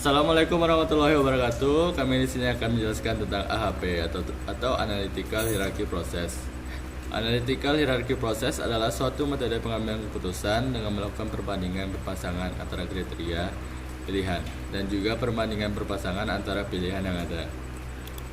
Assalamualaikum warahmatullahi wabarakatuh. Kami di sini akan menjelaskan tentang AHP atau Analytical Hierarchy Process. Analytical Hierarchy Process adalah suatu metode pengambilan keputusan dengan melakukan perbandingan berpasangan antara kriteria pilihan dan juga perbandingan berpasangan antara pilihan yang ada.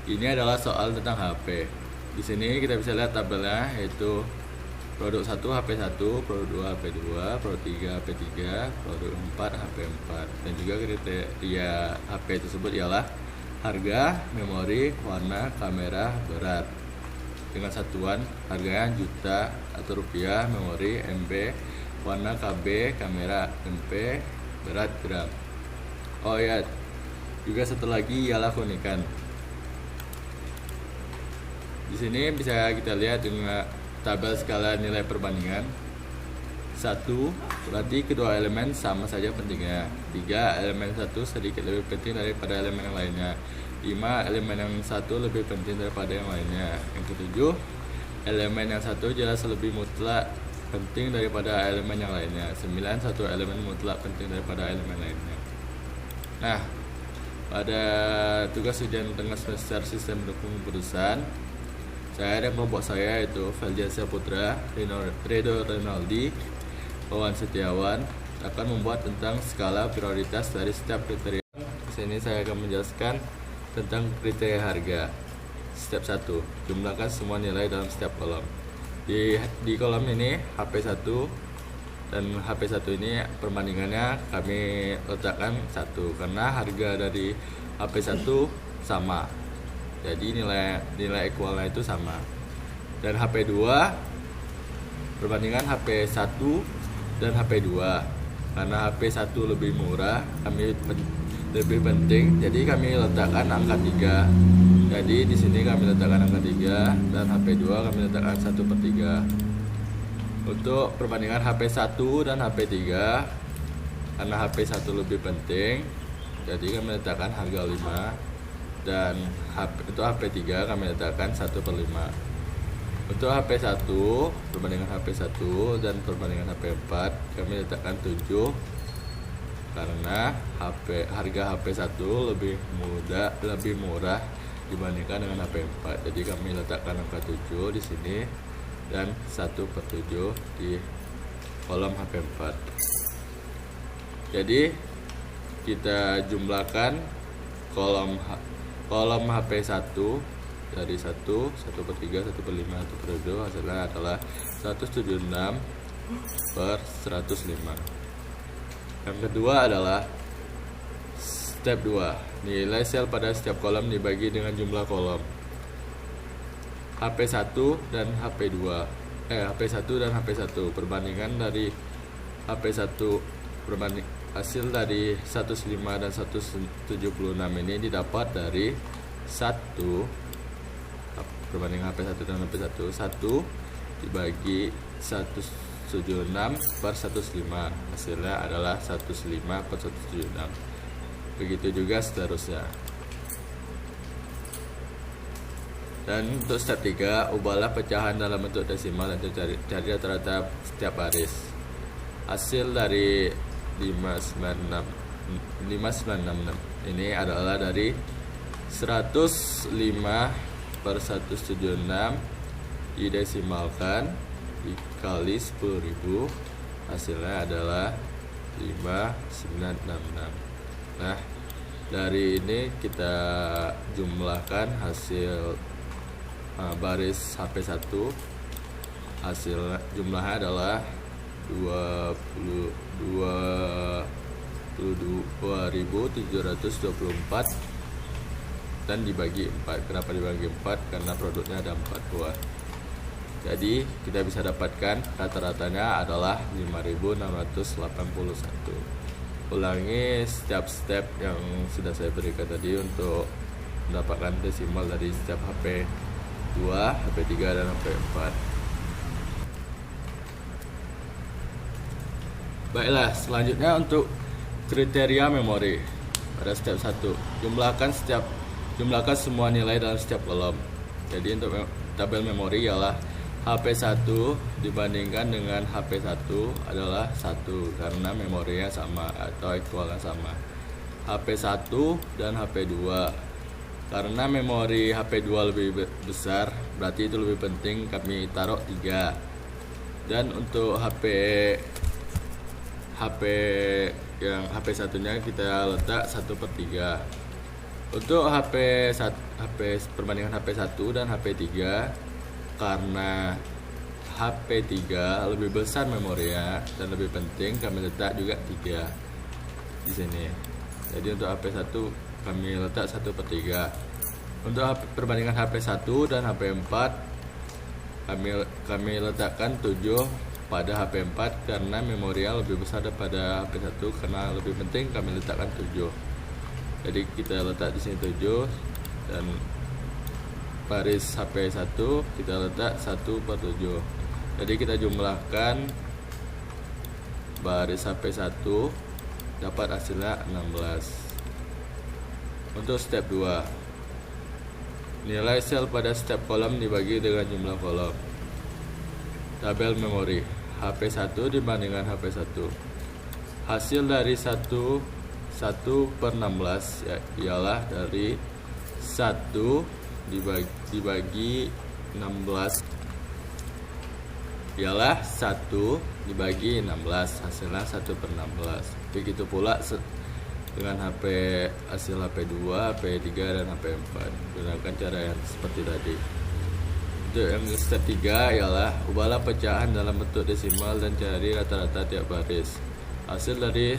Ini adalah soal tentang HP. Di sini kita bisa lihat tabelnya, yaitu produk 1 HP1, produk 2 HP2, produk 3 HP3, produk 4 HP4. Dan juga kriteria HP tersebut ialah harga, memori, warna, kamera, berat. Dengan satuan harganya juta atau rupiah, memori MB, warna KB, kamera MP, berat gram. Oh ya, juga satu lagi ialah keunikan. Di sini bisa kita lihat dengan tabel skala nilai perbandingan. 1, berarti kedua elemen sama saja pentingnya. 3, elemen 1 sedikit lebih penting daripada elemen yang lainnya. 5, elemen yang 1 lebih penting daripada yang lainnya. Yang ke-7, elemen yang 1 jelas lebih mutlak penting daripada elemen yang lainnya. 9, satu elemen mutlak penting daripada elemen lainnya. Nah, pada tugas ujian tengah semester sistem pendukung keputusan, saya dan kelompok saya, yaitu Feldian Saputra, Redo Renaldi, Wawan Setiawan, akan membuat tentang skala prioritas dari setiap kriteria. Di sini saya akan menjelaskan tentang kriteria harga. Step 1, jumlahkan semua nilai dalam setiap kolom. Di kolom ini HP1 dan HP1 ini perbandingannya kami letakkan 1 karena harga dari HP1 sama. Jadi nilai equalnya itu sama. Dan HP2 perbandingan HP1 dan HP2. Karena HP1 lebih murah, kami lebih penting, jadi kami letakkan angka 3. Jadi di sini kami letakkan angka 3 dan HP2 kami letakkan 1/3. Untuk perbandingan HP1 dan HP3, karena HP1 lebih penting, jadi kami letakkan harga 5. Dan untuk HP3 kami letakkan 1/5. Untuk HP1 perbandingan HP1 dan perbandingan HP4 kami letakkan 7 karena harga HP1 lebih murah dibandingkan dengan HP4. Jadi kami letakkan angka 7 di sini dan 1/7 di kolom HP4. Jadi kita jumlahkan kolom HP1 dari 1/3, 1/5, 1/2, hasilnya adalah 176/105. Yang kedua adalah step 2, nilai sel pada setiap kolom dibagi dengan jumlah kolom. HP1 dan HP1 dan HP1 perbandingan dari HP1 hasil dari 105 dan 176 ini didapat dari 1 perbandingan HP1 dan HP1 1 dibagi 176/105, hasilnya adalah 105/176. Begitu juga seterusnya. Dan untuk step 3, ubahlah pecahan dalam bentuk desimal dan cari rata-rata setiap baris. Hasil dari 5966 ini adalah dari 105/176 didesimalkan dikali 10.000, hasilnya adalah 5966. Nah, dari ini kita jumlahkan hasil baris HP1. Hasil jumlahnya adalah 22.724 dan dibagi 4. Kenapa dibagi 4? Karena produknya ada 4 buah. Jadi kita bisa dapatkan rata-ratanya adalah 5.681. Ulangi setiap step yang sudah saya berikan tadi untuk mendapatkan desimal dari setiap HP2, HP3 dan HP4. Baiklah, selanjutnya untuk kriteria memori. Pada step 1, jumlahkan semua nilai dalam setiap kolom. Jadi untuk tabel memori ialah HP1 dibandingkan dengan HP1 adalah 1 karena memorinya sama atau equalnya sama. HP1 dan HP2. Karena memori HP2 lebih besar, berarti itu lebih penting kami taruh 3. Dan untuk HP yang HP1-nya kita letak 1/3. Untuk HP perbandingan HP1 dan HP3, karena HP3 lebih besar memorinya dan lebih penting, kami letak juga 3 di sini. Jadi untuk HP1 kami letak 1/3. Untuk perbandingan HP1 dan HP4, kami letakkan 7 pada HP4 karena memorinya lebih besar daripada HP1, karena lebih penting kami letakkan 7. Jadi kita letak di sini 7, dan baris HP1 kita letak 1/7. Jadi kita jumlahkan baris HP1, dapat hasilnya 16. Untuk step 2, nilai sel pada setiap kolom dibagi dengan jumlah kolom. Tabel memori HP1 dibandingkan HP1. Hasil dari 1/16 ialah dari 1 dibagi 16 ialah 1 dibagi 16, hasilnya 1/16. Begitu pula dengan hasil HP2, HP3 dan HP4. Gunakan cara yang seperti tadi. Untuk yang step 3 ialah ubahlah pecahan dalam bentuk desimal dan cari rata-rata tiap baris. Hasil dari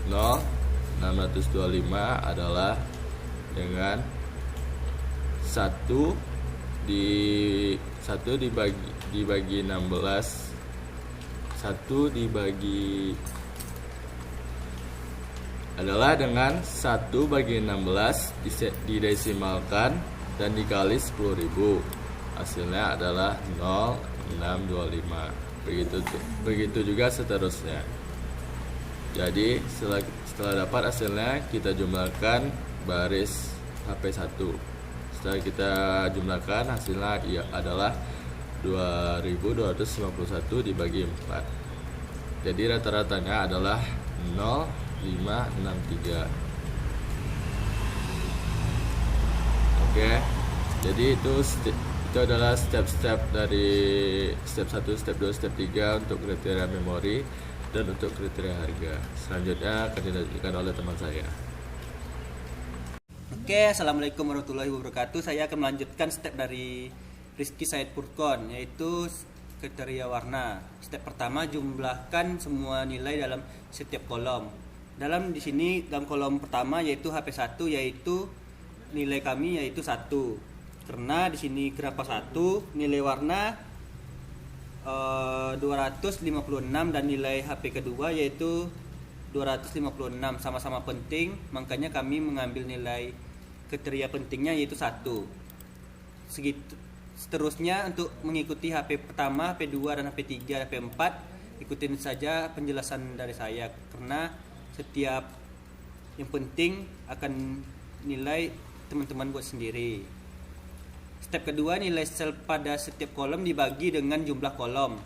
0,625 adalah dengan 1 dibagi 16, 1 dibagi adalah dengan 1/16 didesimalkan dan dikali 10.000. Hasilnya adalah 0,625. Begitu juga seterusnya. Jadi setelah dapat hasilnya, kita jumlahkan baris HP1. Setelah kita jumlahkan, hasilnya adalah 2251 dibagi 4. Jadi rata-ratanya adalah 0,563. Oke. Jadi itu adalah step-step dari step 1, step 2, step 3 untuk kriteria memori dan untuk kriteria harga. Selanjutnya akan dilanjutkan oleh teman saya. Oke, assalamualaikum warahmatullahi wabarakatuh. Saya akan melanjutkan step dari Rizky Said Furqon, yaitu kriteria warna. Step pertama, jumlahkan semua nilai dalam setiap kolom. Di sini dalam kolom pertama yaitu HP1, yaitu nilai kami yaitu 1. Karena di sini kenapa 1? Nilai warna 256 dan nilai HP kedua yaitu 256, sama-sama penting, makanya kami mengambil nilai kriteria pentingnya yaitu 1. Seterusnya untuk mengikuti HP pertama, HP2 dan HP3, HP4, ikutin saja penjelasan dari saya karena setiap yang penting akan nilai teman-teman buat sendiri. Step kedua, nilai sel pada setiap kolom dibagi dengan jumlah kolom.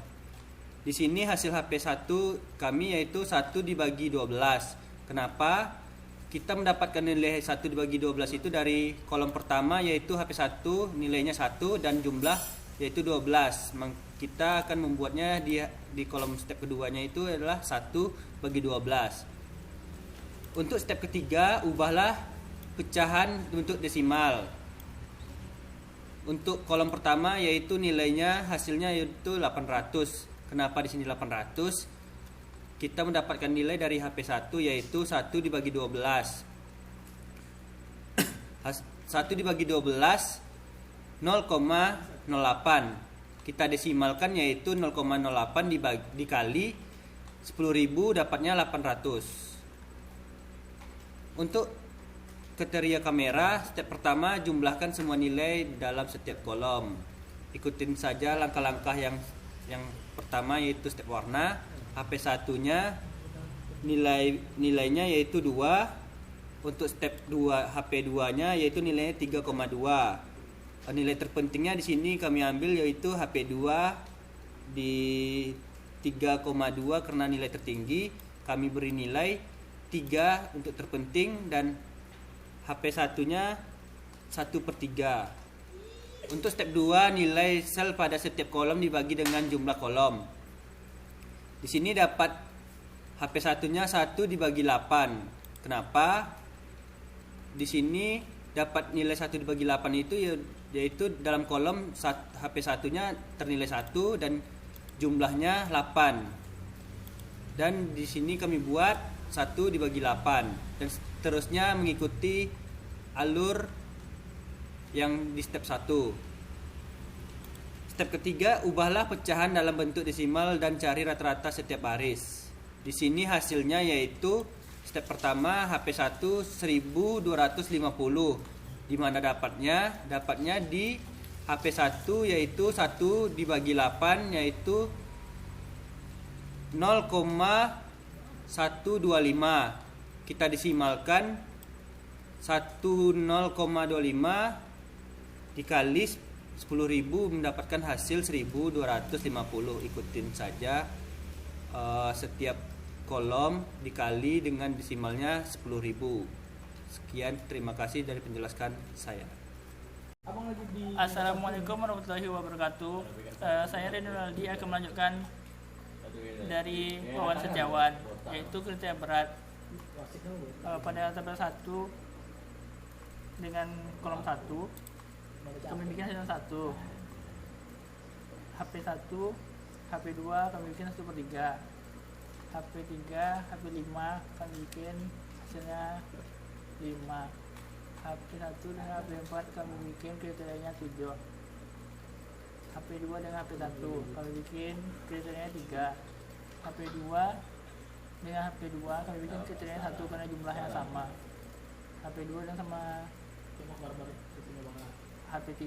Di sini hasil HP1 kami yaitu 1 dibagi 12. Kenapa? Kita mendapatkan nilai 1 dibagi 12 itu dari kolom pertama yaitu HP1 nilainya 1 dan jumlah yaitu 12. Kita akan membuatnya di kolom step keduanya itu adalah 1 bagi 12. Untuk step ketiga, ubahlah pecahan bentuk desimal. Untuk kolom pertama yaitu nilainya hasilnya yaitu 800. Kenapa di sini 800? Kita mendapatkan nilai dari HP1 yaitu 1 dibagi 12. 1 dibagi 12 0,08. Kita desimalkan yaitu 0,08 dikali 10.000 dapatnya 800. Untuk kriteria kamera, step pertama jumlahkan semua nilai dalam setiap kolom. Ikutin saja langkah-langkah yang pertama yaitu step warna. HP1-nya nilainya yaitu 2. Untuk step 2 HP2-nya yaitu nilainya 3,2. Nilai terpentingnya di sini kami ambil yaitu HP2 di 3,2 karena nilai tertinggi. Kami beri nilai 3 untuk terpenting dan HP satunya 1/3. Untuk step 2, nilai sel pada setiap kolom dibagi dengan jumlah kolom. Di sini dapat HP satunya 1 dibagi 8. Kenapa? Di sini dapat nilai 1 dibagi 8 itu yaitu dalam kolom HP satunya ternilai 1 dan jumlahnya 8. Dan di sini kami buat 1 dibagi 8 dan seterusnya mengikuti alur yang di step 1. Step ketiga, ubahlah pecahan dalam bentuk desimal dan cari rata-rata setiap baris. Di sini hasilnya yaitu step pertama HP1 1250. Di mana dapatnya? Dapatnya di HP1 yaitu 1 dibagi 8 yaitu 0,125. Kita desimalkan 10,25 dikali 10.000 mendapatkan hasil 1250. Ikutin saja setiap kolom dikali dengan desimalnya 10.000. Sekian, terima kasih dari penjelasan saya. Assalamualaikum warahmatullahi wabarakatuh. Saya Renaldi akan melanjutkan dari Wawan Setiawan, yaitu kriteria berat. Pada tabel 1 dengan kolom 1 kami bikin hasilnya 1. HP1, HP2 kami bikin 1/3. HP3, HP5 kami bikin hasilnya 5. HP1 dengan HP4 kami bikin kriterianya 7. HP2 dengan HP1 kami bikin kriterianya 3. HP2 dengan HP2 kami bikin kriterianya 1 karena jumlahnya sama. HP2 dan sama HP3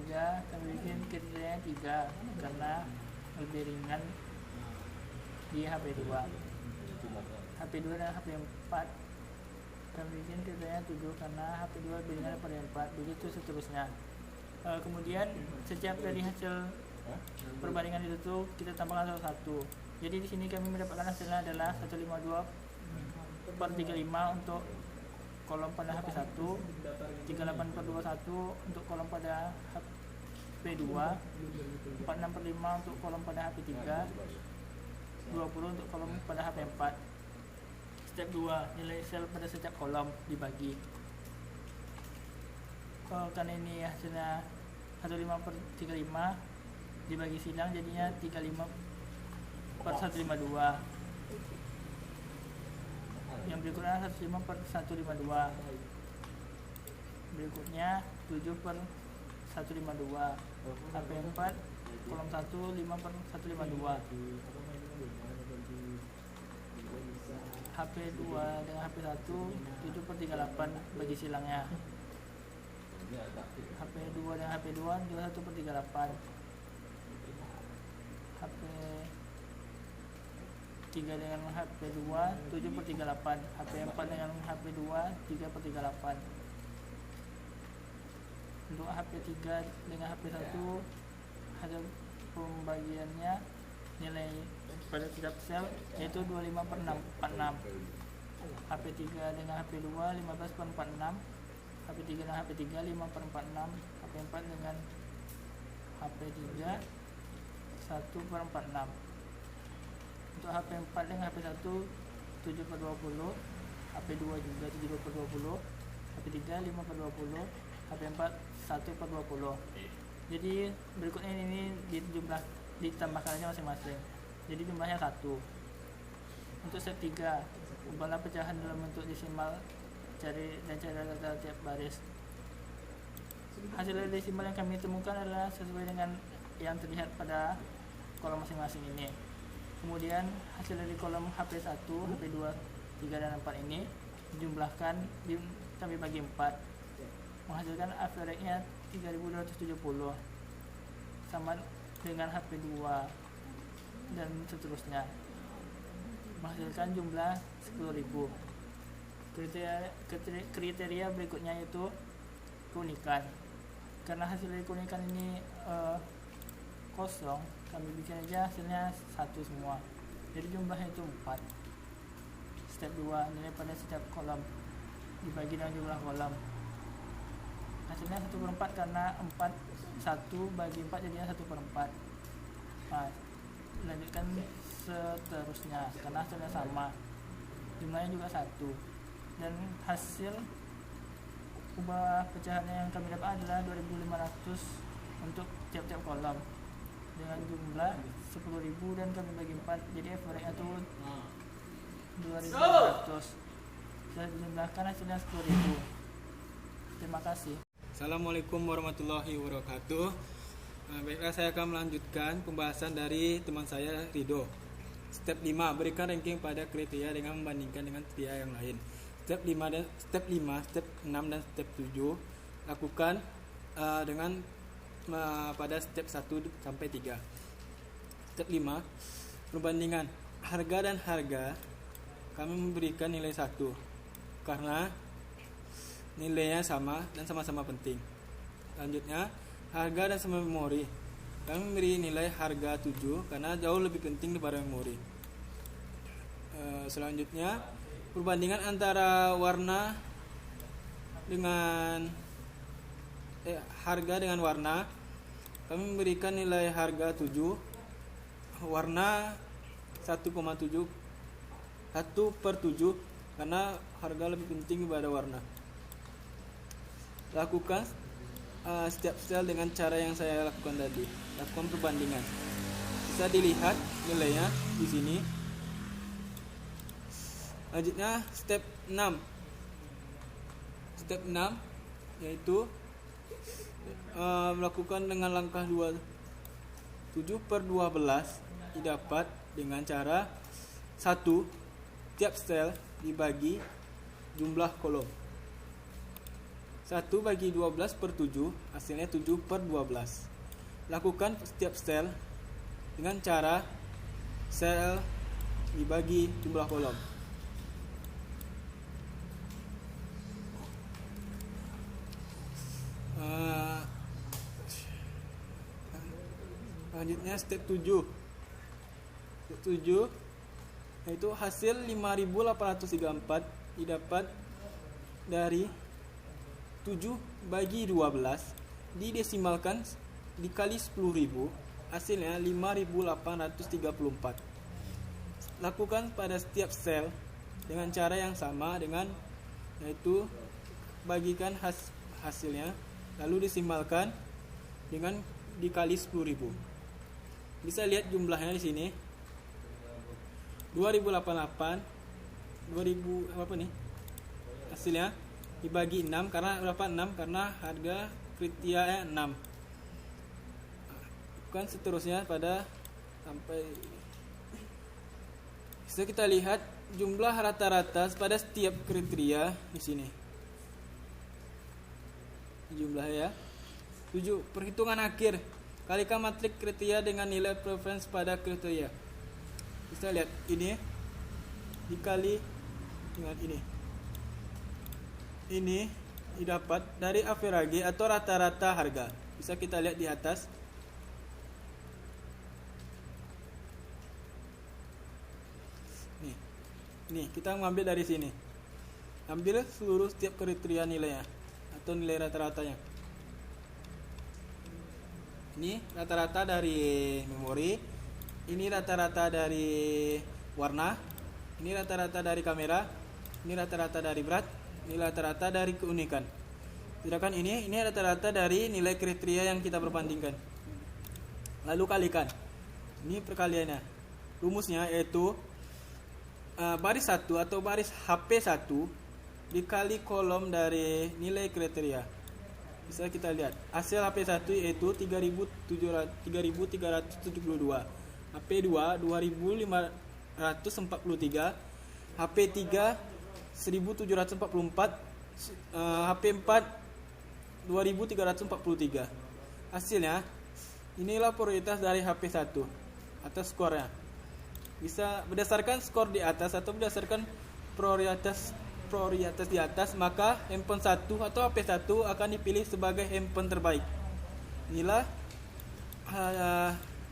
kami bikin kriterianya 3 karena lebih ringan di HP2. HP2 dan HP4 kami bikin kriterianya 7 karena HP2 lebih ringan daripada 4. Begitu seterusnya. Kemudian setiap dari hasil perbandingan itu tuh kita tambahkan satu-satu. Jadi di sini kami mendapatkan hasilnya adalah 152/35 untuk kolom pada HP1, 38/21 untuk kolom pada HP2, 46/5 untuk kolom pada HP3, 20 untuk kolom pada HP4. Step 2, nilai sel pada setiap kolom dibagi. Karena ini hasilnya 15/35 dibagi silang jadinya 35/152. Yang berikutnya 105/152. Berikutnya 7/152. HP4 kolom 1 5/152. HP2 dengan HP1 7/38 bagi silangnya. HP2 dengan HP2 21/38. HP3 dengan HP2 7/38. HP4 dengan HP2 3/38. Untuk HP3 dengan HP1 hasil pembagiannya nilai pada setiap sel yaitu 25/46. HP3 dengan HP2 15/46. HP3 dengan HP3 5/46. HP4 dengan HP3 1/46. Untuk HP4 dengan HP1 7/20. HP2 juga 7/20. HP3 5/20. HP4 1/20. Jadi berikutnya ini ditambahkan aja masing-masing. Jadi jumlahnya 1. Untuk step 3, ubahlah pecahan dalam bentuk desimal, cari rata-rata tiap baris. Hasil desimal yang kami temukan adalah sesuai dengan yang terlihat pada kolom masing-masing ini. Kemudian hasil dari kolom HP1, HP2, 3 dan 4 ini dijumlahkan, kami bagi 4, menghasilkan average-nya 3270 sama dengan HP2 dan seterusnya, menghasilkan jumlah 10.000. Kriteria berikutnya yaitu keunikan. Karena hasil dari keunikan ini kosong, kami bikin aja hasilnya 1 semua, jadi jumlahnya itu 4. step 2 nilai pada setiap kolom dibagi dengan jumlah kolom. Hasilnya 1/4 karena 1 bagi 4 jadinya 1/4. Nah, lanjutkan seterusnya karena hasilnya sama, jumlahnya juga 1, dan hasil ubah pecahannya yang kami dapat adalah 2.500 untuk tiap-tiap kolom dengan jumlah 10.000 dan kami bagi 4, jadi average-nya tuh 2.500. Sudah dijumlahkan hasilnya 10.000. Terima kasih. Assalamualaikum warahmatullahi wabarakatuh. Baiklah, saya akan melanjutkan pembahasan dari teman saya Rido. Step 5, berikan ranking pada kriteria dengan membandingkan dengan kriteria yang lain. Step 5, step 6 dan step 7 lakukan dengan pada step 1 sampai 3. Step 5, perbandingan harga dan harga. Kami memberikan nilai 1 karena nilainya sama dan sama-sama penting. Selanjutnya, harga dan sama memori. Kami memberi nilai harga 7 karena jauh lebih penting daripada memori. Selanjutnya, perbandingan antara warna dengan harga dengan warna. Kami memberikan nilai harga 7, warna 1,7, 1/7 karena harga lebih penting daripada warna. Lakukan setiap sel dengan cara yang saya lakukan tadi. Lakukan perbandingan. Bisa dilihat nilainya di sini. Lanjutnya step 6. Step 6 yaitu melakukan dengan langkah 7/12 didapat dengan cara 1. Tiap sel dibagi jumlah kolom. 1 bagi 12/7 hasilnya 7/12. Lakukan setiap sel dengan cara sel dibagi jumlah kolom. Selanjutnya step 7. Step 7 yaitu hasil 5.834 didapat dari 7 bagi 12 didesimalkan dikali 10.000, hasilnya 5.834. Lakukan pada setiap sel dengan cara yang sama dengan yaitu bagikan hasilnya lalu desimalkan dengan dikali 10.000. Bisa lihat jumlahnya di sini. 2088 2000 apa nih? Hasilnya dibagi 6 karena berapa? 6 karena harga kriteria 6. Bukan seterusnya pada sampai bisa kita lihat jumlah rata-rata pada setiap kriteria di sini. Jumlah ya. 7. Perhitungan akhir. Kalikan matrik kriteria dengan nilai preference pada kriteria. Bisa lihat ini dikali dengan ini. Ini didapat dari average atau rata-rata harga. Bisa kita lihat di atas. Nih, kita mengambil dari sini. Ambil seluruh setiap kriteria nilainya atau nilai rata-ratanya. Ini rata-rata dari memori, ini rata-rata dari warna, ini rata-rata dari kamera, ini rata-rata dari berat, ini rata-rata dari keunikan. Sedangkan ini rata-rata dari nilai kriteria yang kita perbandingkan. Lalu kalikan. Ini perkaliannya. Rumusnya yaitu baris 1 atau baris HP1 dikali kolom dari nilai kriteria. Bisa kita lihat hasil HP1 yaitu 3.372, HP2 2.543, HP3 1.744, HP4 2.343. Hasilnya inilah prioritas dari HP1 atas skornya. Bisa berdasarkan skor di atas atau berdasarkan prioritas di atas, maka handphone 1 atau HP1 akan dipilih sebagai handphone terbaik. Inilah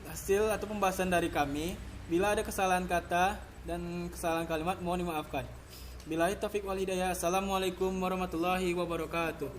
hasil atau pembahasan dari kami. Bila ada kesalahan kata dan kesalahan kalimat mohon dimaafkan. Billahi taufik wal hidayah. Assalamualaikum warahmatullahi wabarakatuh.